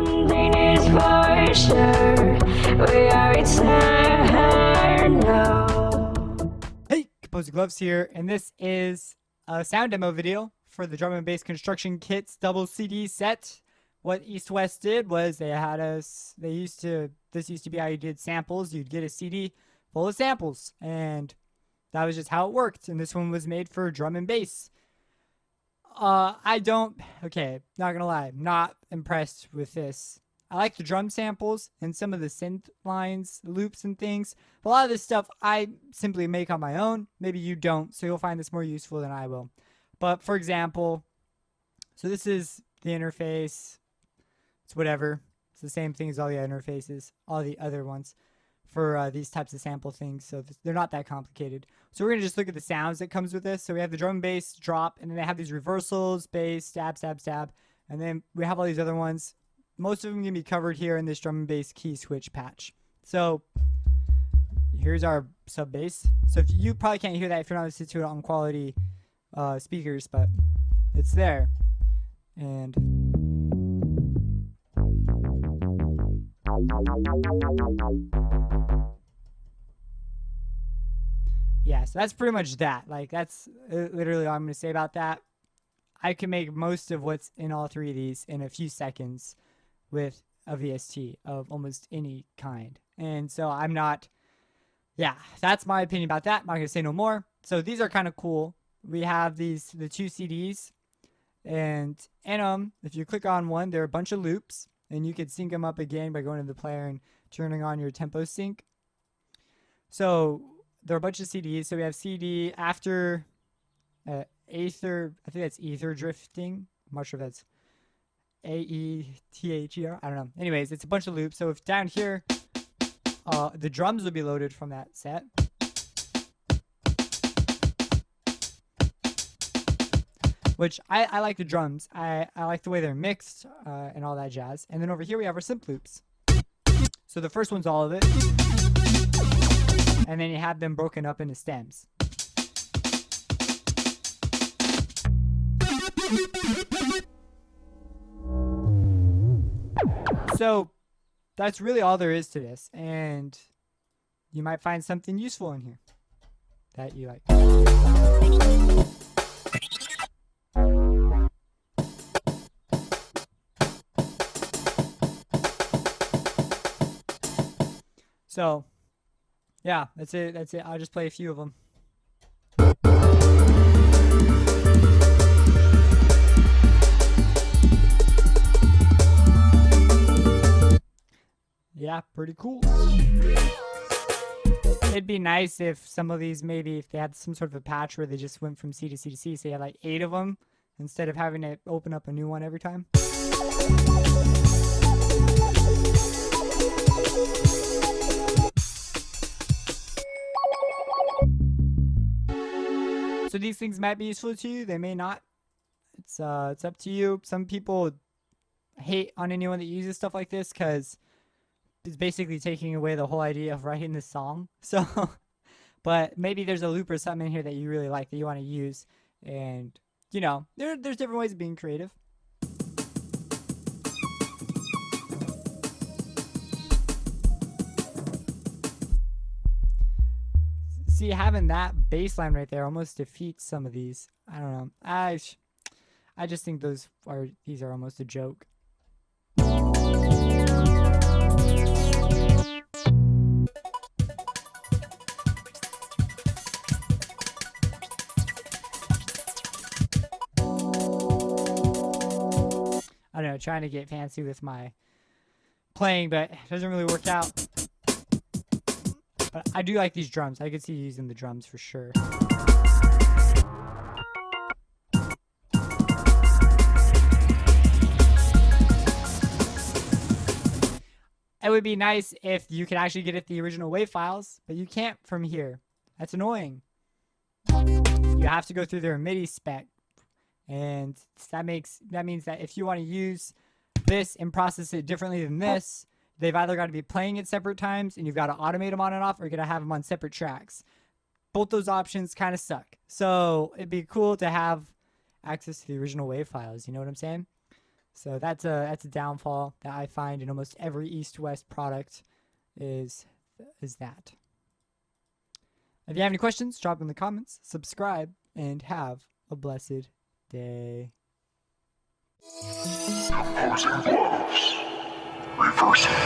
Something is for sure. We are eternal. Hey, Composer Gloves here, and this is a sound demo video for the Drum and Bass Construction Kits double CD set. What East West did was this used to be how you did samples. You'd get a CD full of samples, and that was just how it worked. And this one was made for drum and bass. Not gonna lie, I'm not impressed with this. I like the drum samples and some of the synth lines, loops and things. But a lot of this stuff I simply make on my own. Maybe you don't, so you'll find this more useful than I will. But for example, so this is the interface. It's whatever. It's the same thing as all the interfaces, all the other ones for these types of sample things. So they're not that complicated. So we're going to just look at the sounds that comes with this. So we have the drum and bass drop, and then they have these reversals, bass, stab, stab, stab. And then we have all these other ones. Most of them can be covered here in this drum and bass key switch patch. So here's our sub bass. So if you probably can't hear that if you're not listening to it on quality speakers, but it's there. And yeah, so that's pretty much that. Like, that's literally all I'm going to say about that. I can make most of what's in all three of these in a few seconds with a VST of almost any kind. And so that's my opinion about that. I'm not going to say no more. So these are kind of cool. We have the two CDs, and in them, if you click on one, there are a bunch of loops, and you could sync them up again by going to the player and turning on your tempo sync. So there are a bunch of CDs. So we have CD after Aether. I think that's Ether Drifting. I'm not sure if that's AETHER. I don't know. Anyways, it's a bunch of loops. So if down here, the drums will be loaded from that set. Which I like the drums. I like the way they're mixed and all that jazz. And then over here we have our synth loops. So the first one's all of it. And then you have them broken up into stems. So that's really all there is to this. And you might find something useful in here that you like. So, yeah, that's it. I'll just play a few of them. Yeah, pretty cool. It'd be nice if some of these, maybe if they had some sort of a patch where they just went from C to C to C, so you had like 8 of them instead of having to open up a new one every time. So these things might be useful to you. They may not. It's up to you. Some people hate on anyone that uses stuff like this because it's basically taking away the whole idea of writing this song. So, but maybe there's a loop or something in here that you really like that you want to use, and you know, there's different ways of being creative. See, having that bass line right there almost defeats some of these. I don't know. I just think these are almost a joke. I don't know, trying to get fancy with my playing, but it doesn't really work out. But I do like these drums. I could see using the drums for sure. It would be nice if you could actually get at the original WAV files, but you can't from here. That's annoying. You have to go through their MIDI spec. And that means that if you want to use this and process it differently than this, they've either got to be playing at separate times and you've got to automate them on and off, or you're going to have them on separate tracks. Both those options kind of suck. So it'd be cool to have access to the original WAV files. You know what I'm saying? So that's a downfall that I find in almost every East-West product is that. If you have any questions, drop them in the comments, subscribe, and have a blessed day. Opposing blows. Reversing.